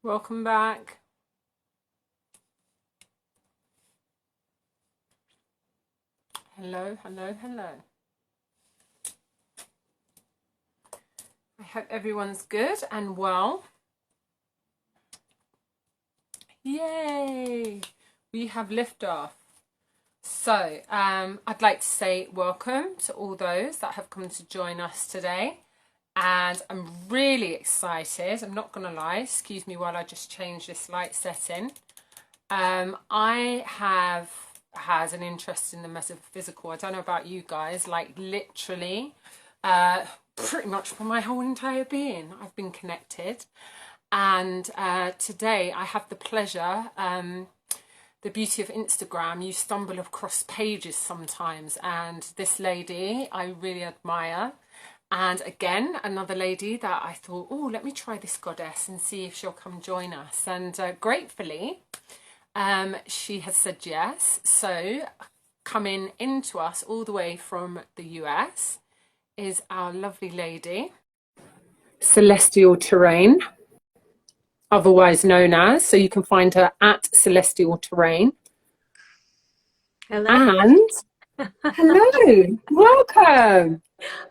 Welcome back. Hello, hello, hello. I hope everyone's good and well. Yay! We have liftoff. So, I'd like to say welcome to all those that have come to join us today. And I'm really excited. I'm not going to lie. Excuse me while I just change this light setting. I have had an interest in the metaphysical. I don't know about you guys, like literally, pretty much for my whole entire being, I've been connected. And today I have the pleasure, the beauty of Instagram, you stumble across pages sometimes, and this lady I really admire. And again, another lady that I thought, oh, let me try this goddess and see if she'll come join us. And gratefully, she has said yes. So coming into us all the way from the US is our lovely lady, Celestial Terrain, otherwise known as, so you can find her at Celestial Terrain. Hello. And hello, welcome.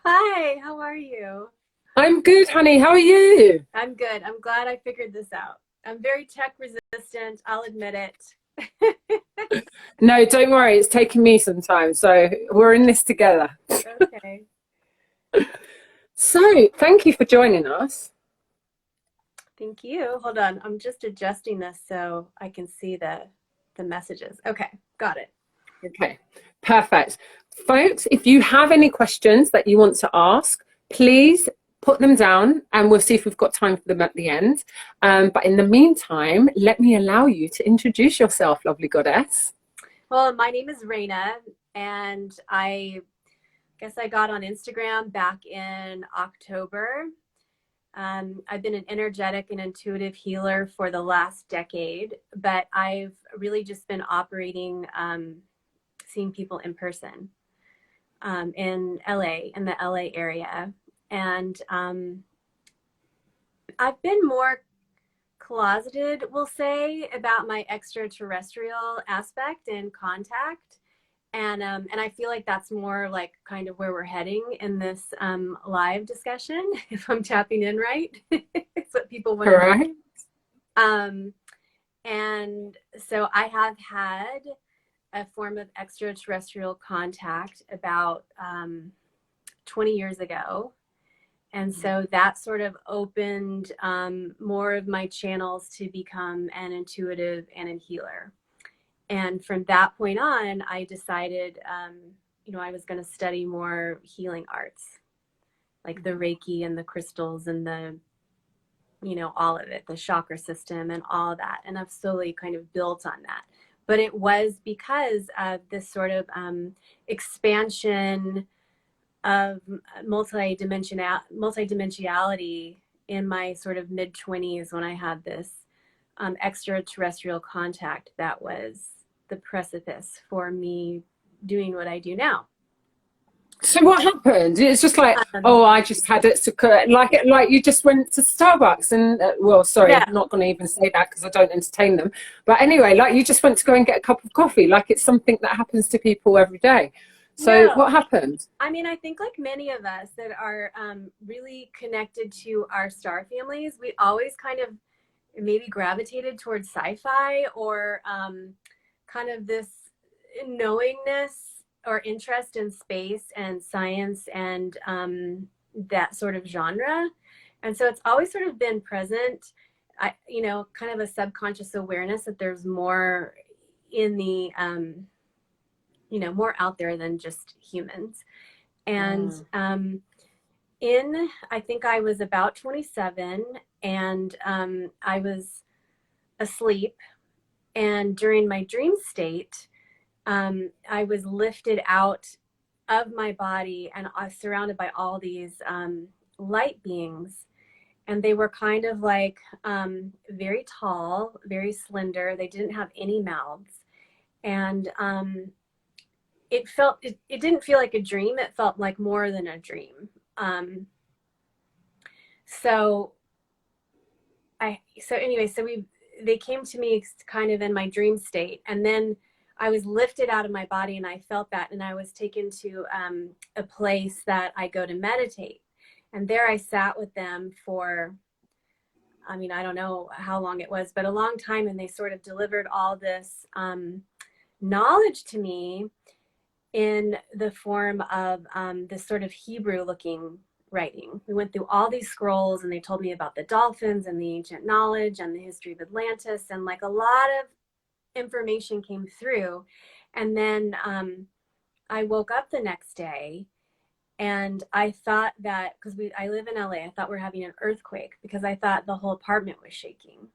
Hi, how are you? I'm good, honey. How are you? I'm good. I'm glad I figured this out. I'm very tech resistant, I'll admit it. No, don't worry. It's taken me some time. So we're in this together. Okay. So thank you for joining us. Thank you. Hold on. I'm just adjusting this so I can see the messages. Okay, got it. Okay, perfect. Folks, if you have any questions that you want to ask, please put them down and we'll see if we've got time for them at the end. But in the meantime, let me allow you to introduce yourself, lovely goddess. Well, my name is Raina, and I guess I got on Instagram back in October. I've been an energetic and intuitive healer for the last decade, but I've really just been operating, seeing people in person in LA, in the LA area. And I've been more closeted, we'll say, about my extraterrestrial aspect and contact. And I feel like that's more like kind of where we're heading in this live discussion, if I'm tapping in right. It's what people want to Correct. know. And so I have had a form of extraterrestrial contact about 20 years ago. And so that sort of opened more of my channels to become an intuitive and a healer. And from that point on, I decided, I was going to study more healing arts, like the Reiki and the crystals and the, all of it, the chakra system and all of that. And I've slowly kind of built on that. But it was because of this sort of expansion of multidimensionality in my sort of mid-20s when I had this extraterrestrial contact that was the precipice for me doing what I do now. So what happened? It's just like, oh, I just had it to like you just went to Starbucks and well, sorry, Yeah. I'm not going to even say that because I don't entertain them. But anyway, like you just went to go and get a cup of coffee, like it's something that happens to people every day. So No, what happened? I mean, I think like many of us that are really connected to our star families, we always kind of maybe gravitated towards sci-fi or kind of this knowingness or interest in space and science and that sort of genre. And so it's always sort of been present, kind of a subconscious awareness that there's more in the, more out there than just humans. And I think I was about 27 and I was asleep. And during my dream state, I was lifted out of my body and I was surrounded by all these light beings. And they were kind of like very tall, very slender. They didn't have any mouths. And it didn't feel like a dream. It felt like more than a dream. So so anyway, they came to me kind of in my dream state, and then I was lifted out of my body, and I felt that, and I was taken to a place that I go to meditate, and there I sat with them for, I mean, I don't know how long it was, but a long time, and they sort of delivered all this knowledge to me in the form of this sort of Hebrew-looking writing. We went through all these scrolls, and they told me about the dolphins and the ancient knowledge and the history of Atlantis, and like a lot of information came through. And then I woke up the next day, and I thought that, because I live in LA, I thought we were having an earthquake, because I thought the whole apartment was shaking.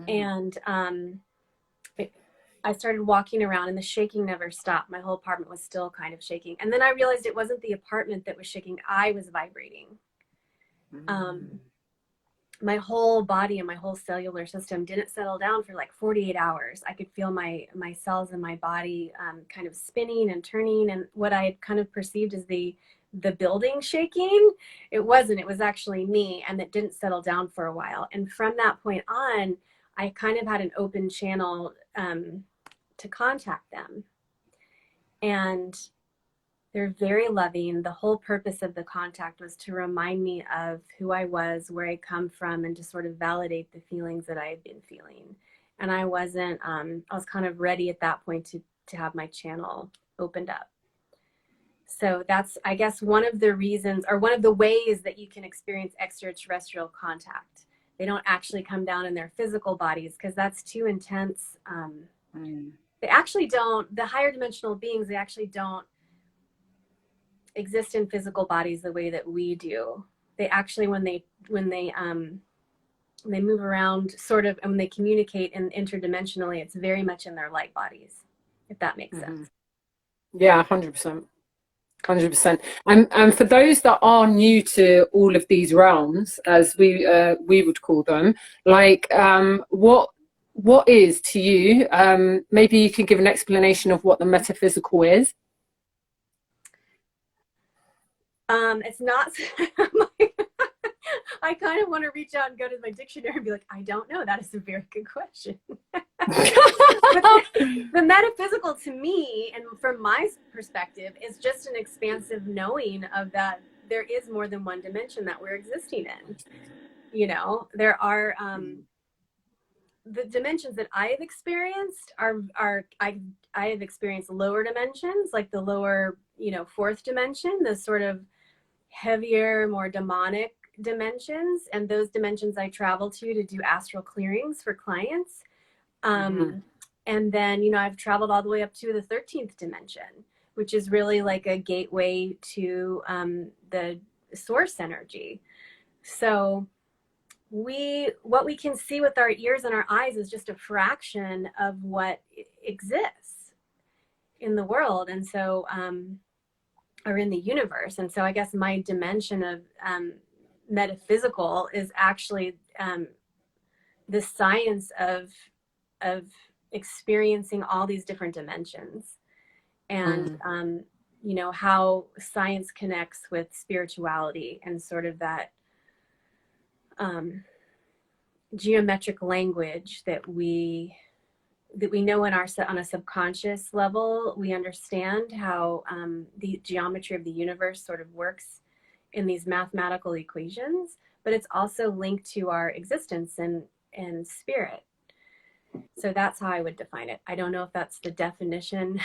And I started walking around, and the shaking never stopped. My whole apartment was still kind of shaking. And then I realized it wasn't the apartment that was shaking. I was vibrating. My whole body and my whole cellular system didn't settle down for like 48 hours. I could feel my cells in my body kind of spinning and turning. And what I had kind of perceived as the building shaking, it wasn't. It was actually me, and it didn't settle down for a while. And from that point on, I kind of had an open channel to contact them. And they're very loving. The whole purpose of the contact was to remind me of who I was, where I come from, and to sort of validate the feelings that I had been feeling. And I wasn't, I was kind of ready at that point to have my channel opened up. So that's, I guess, one of the reasons, or one of the ways that you can experience extraterrestrial contact. They don't actually come down in their physical bodies, because that's too intense. They actually don't, the higher dimensional beings, they actually don't exist in physical bodies the way that we do. They actually, when they move around sort of, and when they communicate interdimensionally, it's very much in their light bodies, if that makes sense. Yeah, 100%. 100%. And for those that are new to all of these realms, as we would call them, like what is to you, maybe you can give an explanation of what the metaphysical is. It's not, I kind of want to reach out and go to my dictionary and be like, I don't know. That is a very good question. But the metaphysical to me, and from my perspective, is just an expansive knowing of that there is more than one dimension that we're existing in. You know, there are the dimensions that I have experienced I have experienced lower dimensions, like the lower, fourth dimension, the sort of heavier, more demonic dimensions, and those dimensions I travel to do astral clearings for clients. And then, I've traveled all the way up to the 13th dimension, which is really like a gateway to the source energy. So what we can see with our ears and our eyes is just a fraction of what exists in the world, and so or in the universe. And so I guess my dimension of metaphysical is actually the science of experiencing all these different dimensions, and how science connects with spirituality, and sort of that geometric language that we know on a subconscious level. We understand how the geometry of the universe sort of works in these mathematical equations, but it's also linked to our existence and spirit. So that's how I would define it. I don't know if that's the definition,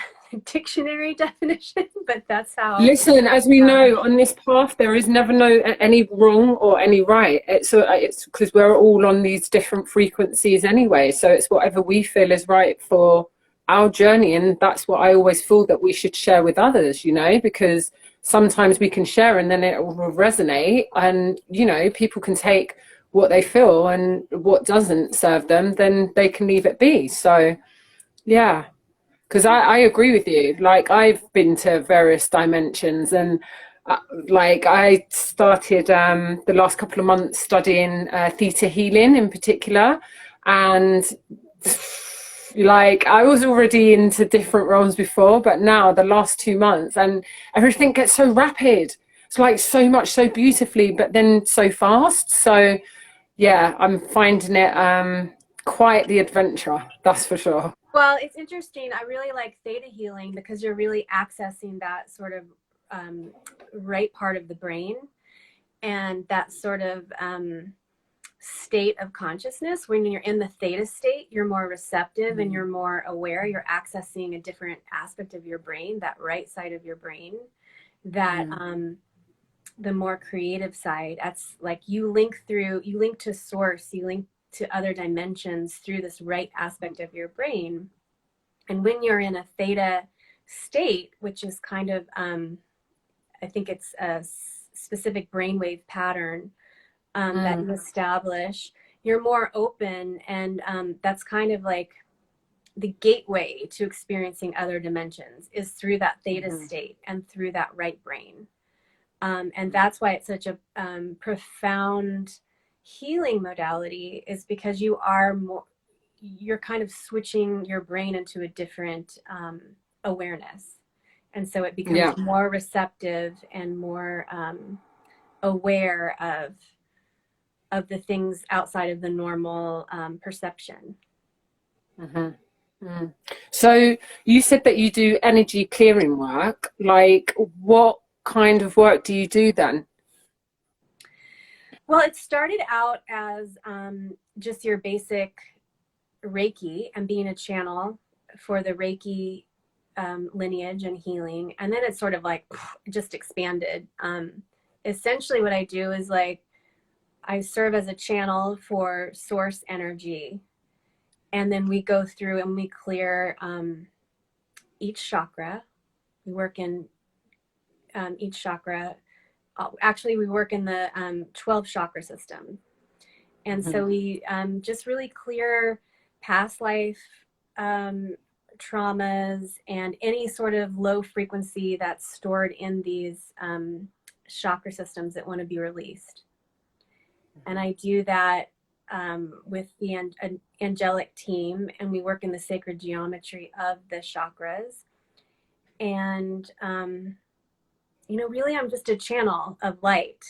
dictionary definition, but that's how. Listen, as we know, on this path, there is never any wrong or any right. It's because we're all on these different frequencies anyway. So it's whatever we feel is right for our journey. And that's what I always feel that we should share with others, because sometimes we can share and then it will resonate, and, people can take what they feel, and what doesn't serve them, then they can leave it be. So yeah, because I agree with you. Like, I've been to various dimensions, and like I started the last couple of months studying theta healing in particular, and like I was already into different realms before, but now the last 2 months, and everything gets so rapid. It's like so much, so beautifully, but then so fast. So yeah, I'm finding it quite the adventure, that's for sure. Well, it's interesting. I really like theta healing because you're really accessing that sort of right part of the brain, and that sort of state of consciousness. When you're in the theta state, you're more receptive and you're more aware. You're accessing a different aspect of your brain, that right side of your brain, that the more creative side. That's like you link to source, you link to other dimensions through this right aspect of your brain. And when you're in a theta state, which is kind of I think it's a specific brainwave pattern that you establish, you're more open, and that's kind of like the gateway to experiencing other dimensions is through that theta state and through that right brain. And that's why it's such a profound healing modality, is because you're kind of switching your brain into a different awareness. And so it becomes more receptive and more aware of the things outside of the normal perception. So you said that you do energy clearing work. Like, what kind of work do you do then? Well, it started out as just your basic Reiki and being a channel for the Reiki lineage and healing. And then it's sort of like just expanded. Essentially what I do is like, I serve as a channel for source energy. And then we go through and we clear each chakra. We work in each chakra. Actually, we work in the 12 chakra system. And so we just really clear past life traumas and any sort of low frequency that's stored in these chakra systems that want to be released. And I do that with the angelic team, and we work in the sacred geometry of the chakras. And, you know, really I'm just a channel of light.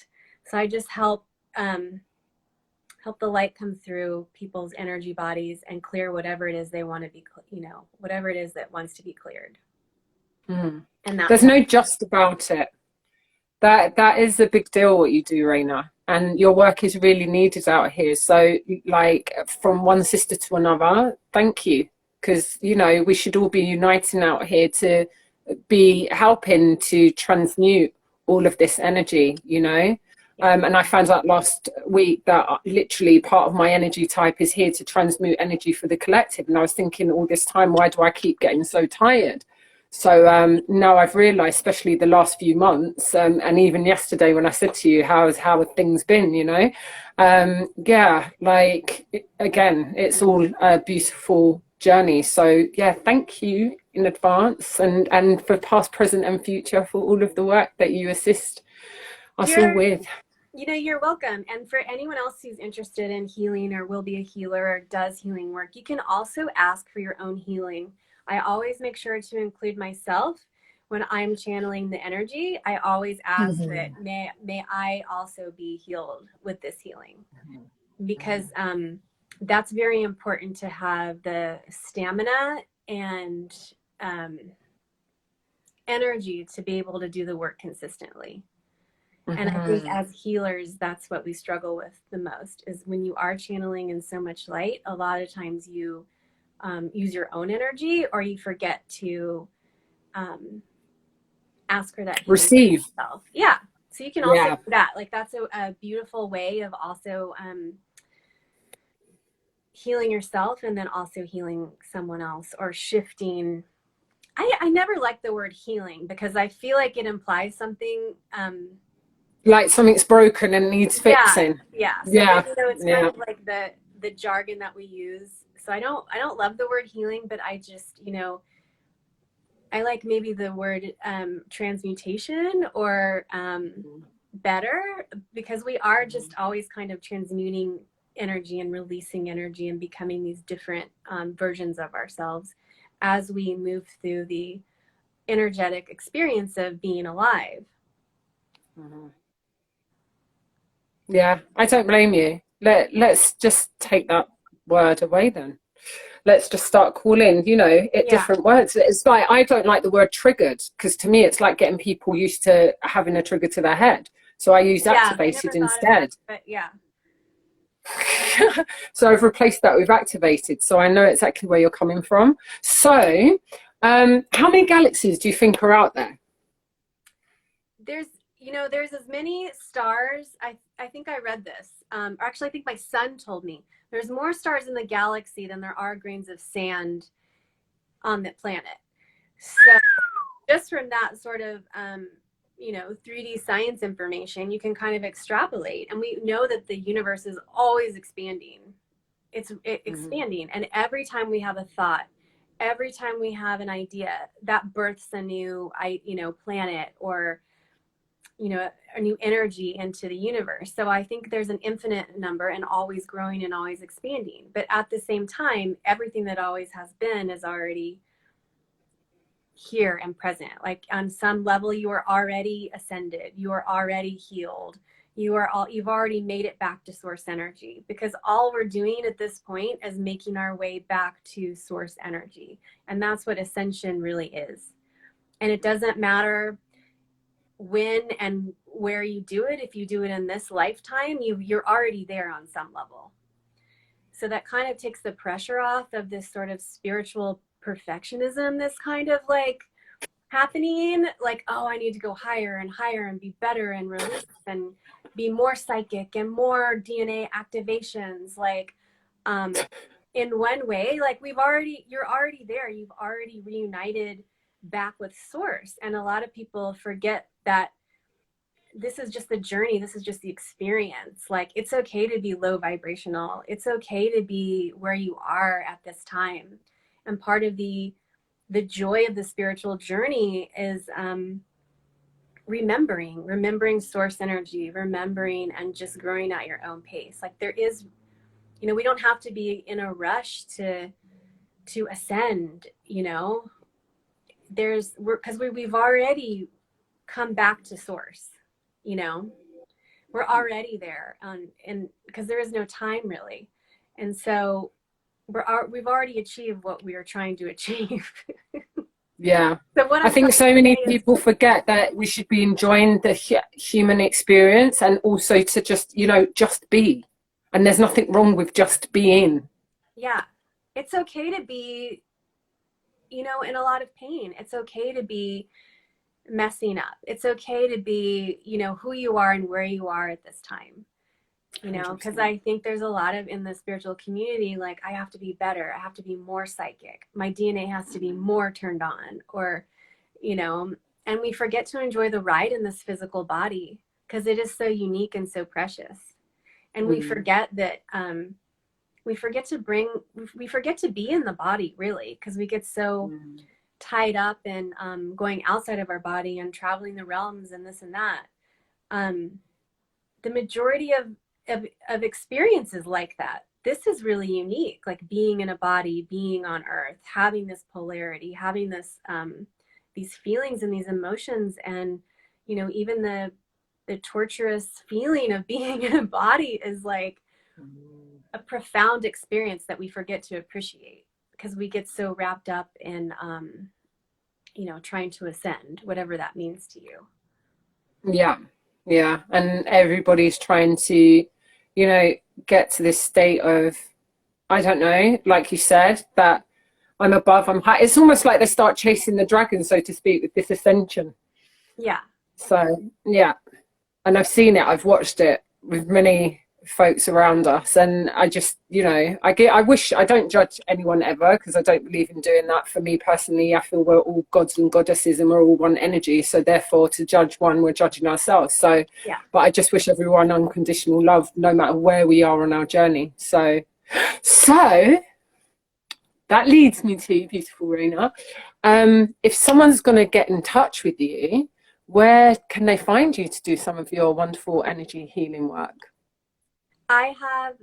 So I just help the light come through people's energy bodies and clear whatever it is they want to be, you know, whatever it is that wants to be cleared. And there's no just about it. That is a big deal what you do, Raina, and your work is really needed out here. So like, from one sister to another, thank you, because you know we should all be uniting out here to be helping to transmute all of this energy, you know. And I found out last week that literally part of my energy type is here to transmute energy for the collective. And I was thinking all this time, why do I keep getting so tired? So now I've realised, especially the last few months, and even yesterday when I said to you, how have things been, you know? Yeah, like, again, it's all a beautiful journey. So yeah, thank you in advance, and for past, present and future, for all of the work that you assist us all with. You know, you're welcome. And for anyone else who's interested in healing or will be a healer or does healing work, you can also ask for your own healing. I always make sure to include myself when I'm channeling the energy. I always ask that may I also be healed with this healing, because that's very important to have the stamina and energy to be able to do the work consistently. And I think as healers, that's what we struggle with the most, is when you are channeling in so much light, a lot of times you use your own energy, or you forget to ask for that healing Receive. for yourself. Yeah. So you can also do that. Like, that's a beautiful way of also healing yourself and then also healing someone else, or shifting. I never like the word healing because I feel like it implies something like something's broken and needs fixing. Yeah. So you know, it's kind of like the jargon that we use. So I don't love the word healing, but I just, you know, I like maybe the word transmutation, or better, because we are just always kind of transmuting energy and releasing energy and becoming these different versions of ourselves as we move through the energetic experience of being alive. Yeah, I don't blame you. Let's just take that word away then. Let's just start calling, it Yeah. different words. It's like, I don't like the word triggered, because to me it's like getting people used to having a trigger to their head. So I use Yeah. I activated never thought of that, instead. but yeah. So I've replaced that with activated. So I know exactly where you're coming from. So, how many galaxies do you think are out there? There's, there's as many stars. I think I read this. Or actually, I think my son told me there's more stars in the galaxy than there are grains of sand on the planet. So just from that sort of 3D science information, you can kind of extrapolate, and we know that the universe is always expanding. It's Mhm. expanding, and every time we have a thought, every time we have an idea, that births a new planet, or a new energy into the universe. So I think there's an infinite number, and always growing and always expanding. But at the same time, everything that always has been is already here and present. Like on some level, you are already ascended, you are already healed, you've already made it back to source energy, because all we're doing at this point is making our way back to source energy. And that's what ascension really is. And it doesn't matter when and where you do it. If you do it in this lifetime, you're already there on some level. So that kind of takes the pressure off of this sort of spiritual perfectionism, this kind of like happening, like, oh, I need to go higher and higher and be better and release and be more psychic and more DNA activations. Like, in one way, like you're already there. You've already reunited back with source. And a lot of people forget that this is just the journey. This is just the experience. Like, it's okay to be low vibrational. It's okay to be where you are at this time. And part of the joy of the spiritual journey is remembering source energy, remembering, and just growing at your own pace. Like, there is, we don't have to be in a rush to ascend. We've already come back to source. you know we're already there, and because there is no time really. And so we've already achieved what we are trying to achieve. Yeah. So what I I'm think trying to so say many is, people forget that we should be enjoying the human experience, and also to just, just be. And there's nothing wrong with just being. yeah, it's okay to be, in a lot of pain. It's okay to be messing up. It's okay to be, who you are and where you are at this time. Because 100%. I think there's a lot of, in the spiritual community, like, I have to be better, I have to be more psychic, my DNA has to be more turned on, or, you know, and we forget to enjoy the ride in this physical body, because it is so unique and so precious. And we Mm. forget that, we forget to be in the body, really, because we get so Mm. tied up in going outside of our body and traveling the realms and this and that. Um, the majority of experiences like that, this is really unique, like being in a body, being on earth, having this polarity, having this these feelings and these emotions. And even the torturous feeling of being in a body is like a profound experience that we forget to appreciate, because we get so wrapped up in trying to ascend, whatever that means to you. Yeah. Yeah. And everybody's trying to, get to this state of, I don't know, like you said, that I'm above, I'm high. It's almost like they start chasing the dragon, so to speak, with this ascension. Yeah. So, yeah. And I've seen it, I've watched it with many folks around us, and I just, I wish, I don't judge anyone ever, because I don't believe in doing that. For me personally, I feel we're all gods and goddesses, and we're all one energy, so therefore to judge one, we're judging ourselves. So, Yeah. but I just wish everyone unconditional love, no matter where we are on our journey. So that leads me to, beautiful Raina, if someone's going to get in touch with you, where can they find you to do some of your wonderful energy healing work? I have,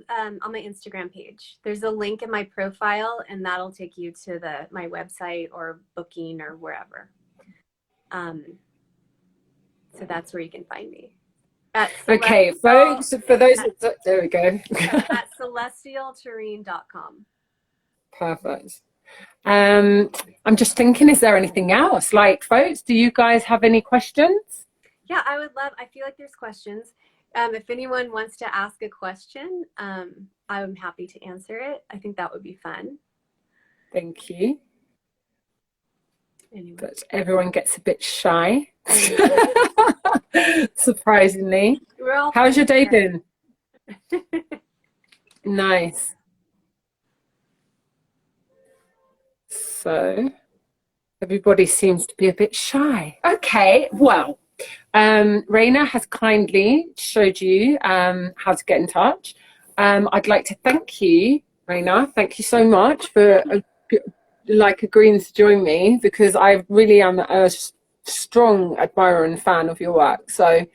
on my Instagram page, there's a link in my profile, and that'll take you to my website or booking or wherever. Um, so that's where you can find me. At Okay, celestial, folks, for those at, that, there we go. at celestialterrene.com. Perfect. I'm just thinking, is there anything else? Like, folks, do you guys have any questions? Yeah, I would love, I feel like there's questions. If anyone wants to ask a question, I'm happy to answer it. I think that would be fun. Thank you. Anyway. But everyone gets a bit shy, surprisingly. How's your day been? Nice. So everybody seems to be a bit shy. Okay, well, Raina has kindly showed you how to get in touch. I'd like to thank you, Raina. Thank you so much for agreeing to join me, because I really am a strong admirer and fan of your work. So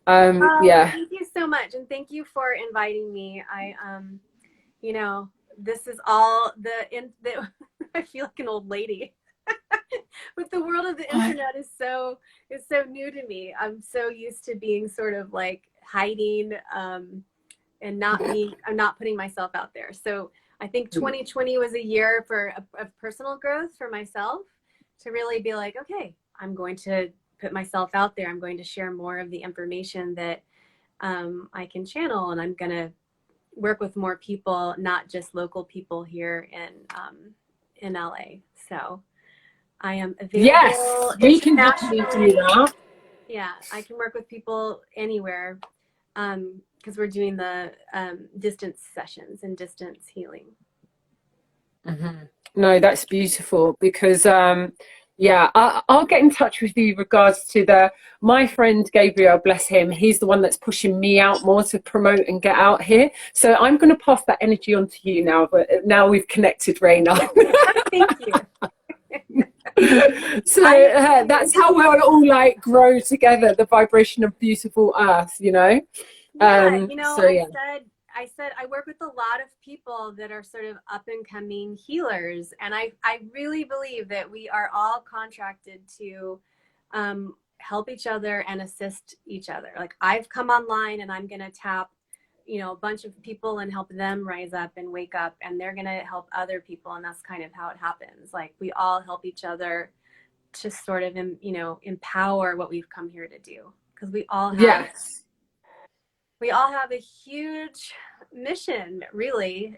yeah. Thank you so much, and thank you for inviting me. I you know, this is all I feel like an old lady. But the world of the internet is so new to me. I'm so used to being sort of like hiding and I'm not putting myself out there. So I think 2020 was a year of personal growth for myself, to really be like, okay, I'm going to put myself out there. I'm going to share more of the information that I can channel, and I'm going to work with more people, not just local people here in LA. So I am available. Yes, we can definitely do that. Yeah, I can work with people anywhere, because we're doing the distance sessions and distance healing. Mm-hmm. No, that's beautiful, because yeah, I'll get in touch with you regards to my friend Gabriel, bless him. He's the one that's pushing me out more to promote and get out here. So I'm going to pass that energy on to you now. But now we've connected, Raina. Thank you. So that's how we'll all like grow together, the vibration of beautiful earth, you know. Yeah, so, yeah. I said I work with a lot of people that are sort of up and coming healers, and I really believe that we are all contracted to help each other and assist each other. Like, I've come online and I'm going to tap a bunch of people and help them rise up and wake up, and they're going to help other people, and that's kind of how it happens. Like, we all help each other to sort of empower what we've come here to do, because we all have a huge mission, really,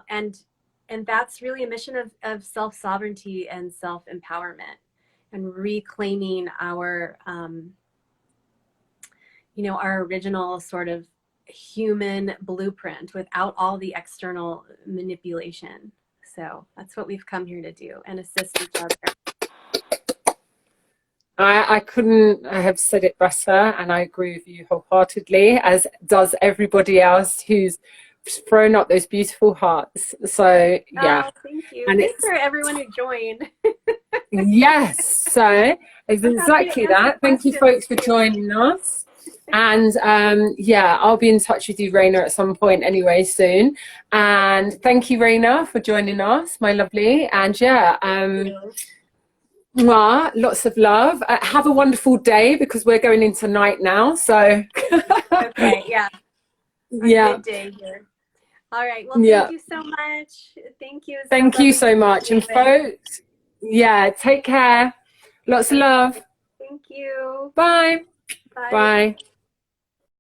and that's really a mission of self-sovereignty and self-empowerment, and reclaiming our our original sort of human blueprint without all the external manipulation. So that's what we've come here to do, and assist each other. I couldn't have said it better, and I agree with you wholeheartedly, as does everybody else who's thrown up those beautiful hearts. So yeah. Thank you. And thanks for everyone who joined. Yes, so it's exactly that. Thank you, folks, for joining us. And yeah, I'll be in touch with you, Raina, at some point anyway soon. And thank you, Raina, for joining us, my lovely. And yeah, lots of love. Have a wonderful day, because we're going into night now. So okay, yeah. Yeah. Good day here. All right. Well, thank you so much. Thank you. Thank you so much. And folks, yeah, take care. Lots of love. Thank you. Bye. Bye. Bye.